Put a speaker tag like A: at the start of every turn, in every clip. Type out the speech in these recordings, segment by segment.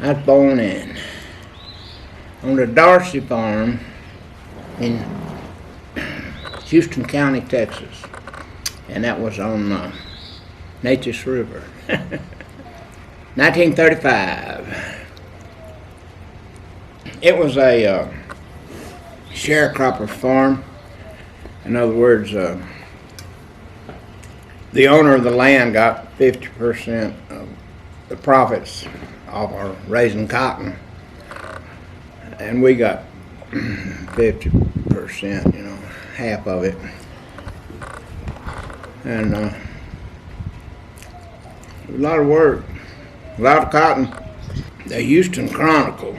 A: I was born on the Darcy farm in Houston County, Texas, and that was on Neches River. 1935. It was a sharecropper farm. In other words, the owner of the land got 50% of the profits off our raising cotton, and we got 50%, half of it. And a lot of work, a lot of cotton. The Houston Chronicle.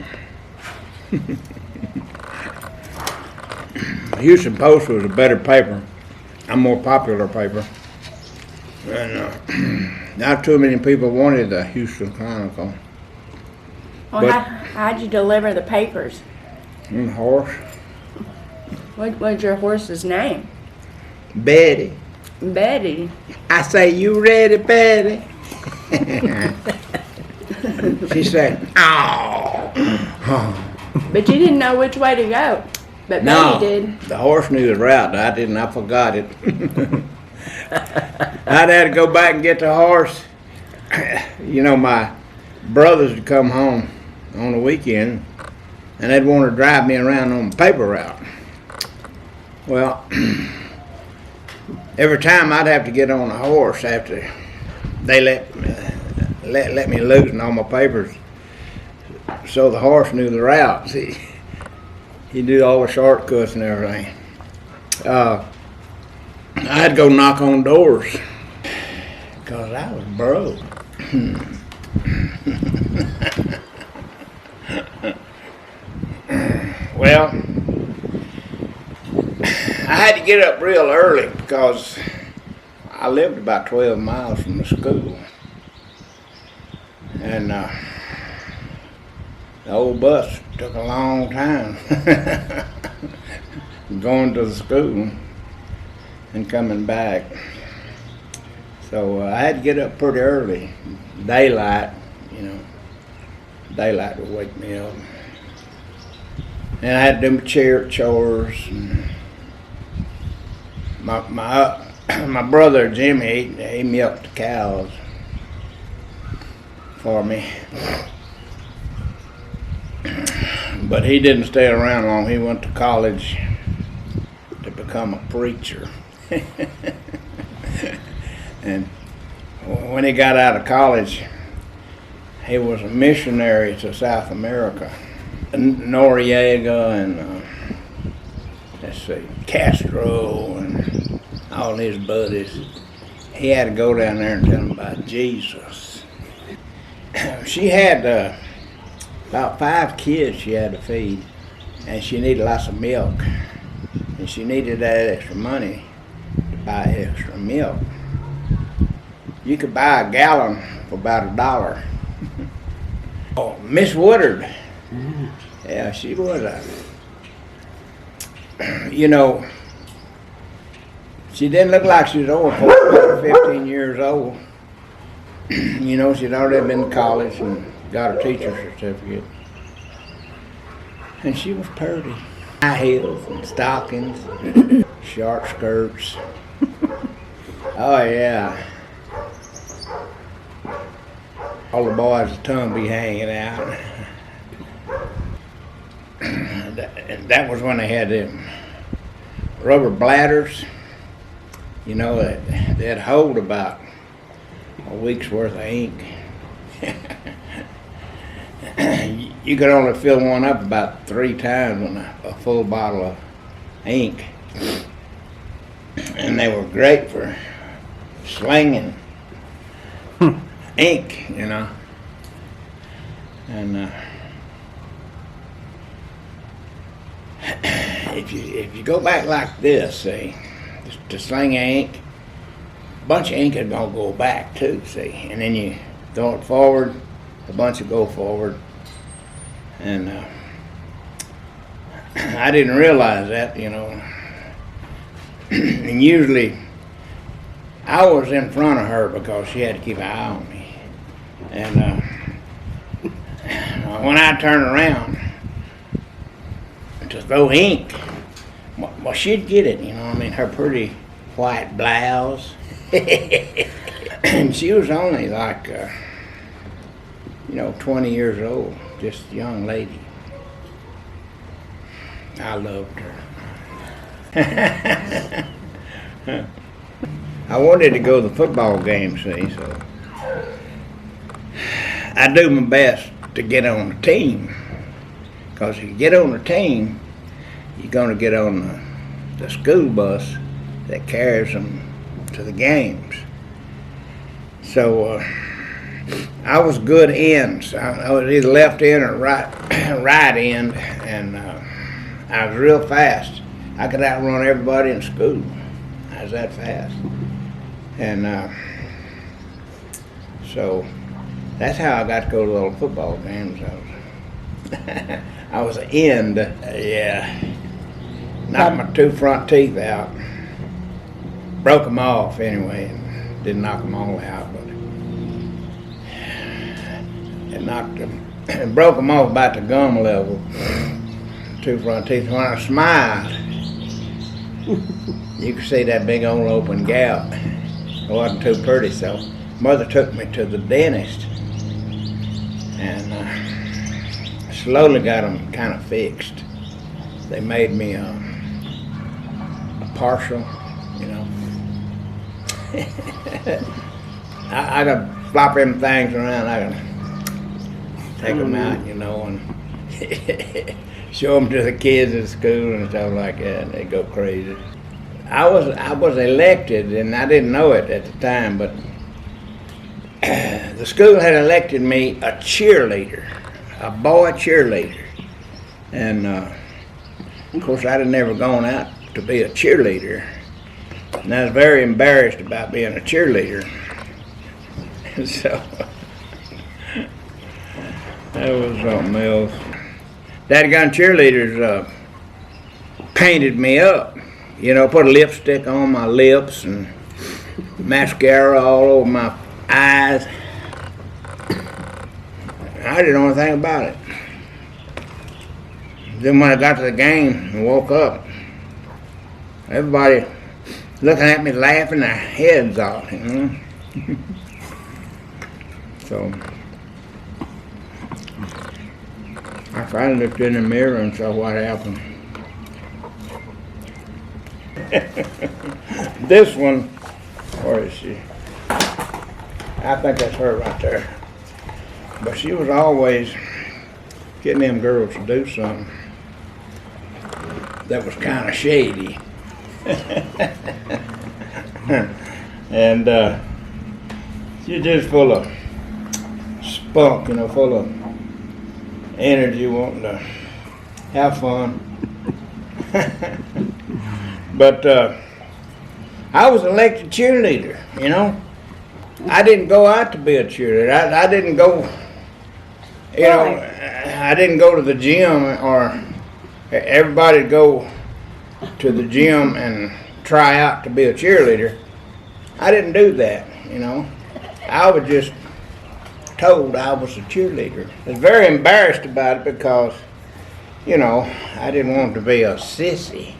A: The Houston Post was a better paper, a more popular paper. And not too many people wanted the Houston Chronicle.
B: Well, how'd you deliver the papers?
A: On a horse.
B: What's your horse's name?
A: Betty.
B: Betty.
A: I say, you ready, Betty? She said, oh.
B: But you didn't know which way to go. But
A: No,
B: Betty did.
A: the horse knew the route. I didn't. I forgot it. I'd had to go back and get the horse. My brothers would come home on the weekend, and they'd want to drive me around on the paper route. Well, every time I'd have to get on a horse after they let me loose on all my papers, so the horse knew the route. See, he knew all the shortcuts and everything. I'd go knock on doors because I was broke. Well, I had to get up real early because I lived about 12 miles from the school. And the old bus took a long time going to the school and coming back. So I had to get up pretty early. Daylight would wake me up. And I had to do my chores. And my brother Jimmy, he milked the cows for me. But he didn't stay around long. He went to college to become a preacher. And when he got out of college, he was a missionary to South America. Noriega and Castro and all his buddies. He had to go down there and tell them about Jesus. She had about 5 kids she had to feed, and she needed lots of milk. And she needed that extra money to buy extra milk. You could buy a gallon for about $1. Oh, Miss Woodard. Yeah, she was she didn't look like she was old, 15 years old. She'd already been to college and got her teacher's certificate. And she was pretty. High heels and stockings, short skirts. Oh yeah. All the boys' tongue be hanging out. And that was when they had them rubber bladders, that hold about a week's worth of ink. You could only fill one up about 3 times on a full bottle of ink. And they were great for slinging ink, And if you go back like this, see, to sling ink, a bunch of ink is gonna go back too, see, and then you throw it forward, a bunch will go forward, and I didn't realize that, and usually I was in front of her because she had to keep an eye on me, and when I turned around to throw ink, well, she'd get it, you know. I mean, her pretty white blouse. And she was only like, 20 years old, just a young lady. I loved her. I wanted to go to the football game, see, so I do my best to get on the team. Because if you get on the team, you're going to get on the school bus that carries them to the games. So I was good ends. I was either left end or right end, and I was real fast. I could outrun everybody in school. I was that fast. And so that's how I got to go to all the football games. I was an end, yeah. Knocked my 2 front teeth out. Broke them off anyway. Didn't knock them all out, but it knocked them. It broke them off about the gum level. 2 front teeth. When I smiled, you could see that big old open gap. It wasn't too pretty, so Mother took me to the dentist, and slowly got them kind of fixed. They made me a partial, you know. I gotta flop them things around. I gotta take them out, you know, and show them to the kids at school and stuff like that. And they go crazy. I was elected, and I didn't know it at the time, but the school had elected me a cheerleader, a boy cheerleader. And of course I'd have never gone out to be a cheerleader. And I was very embarrassed about being a cheerleader. So that was something else. Dadgone cheerleaders painted me up. You know, put a lipstick on my lips and mascara all over my eyes. I didn't know anything about it. Then when I got to the game and woke up, everybody looking at me laughing their heads off, you know. So I finally looked in the mirror and saw what happened. This one, where is she? I think that's her right there. But she was always getting them girls to do something that was kind of shady. And she's just full of spunk, you know, full of energy, wanting to have fun. But I was elected cheerleader, you know. I didn't go out to be a cheerleader. I didn't go, you know, I didn't go to the gym, or everybody go to the gym and try out to be a cheerleader. I didn't do that, you know. I was just told I was a cheerleader. I was very embarrassed about it because, you know, I didn't want to be a sissy.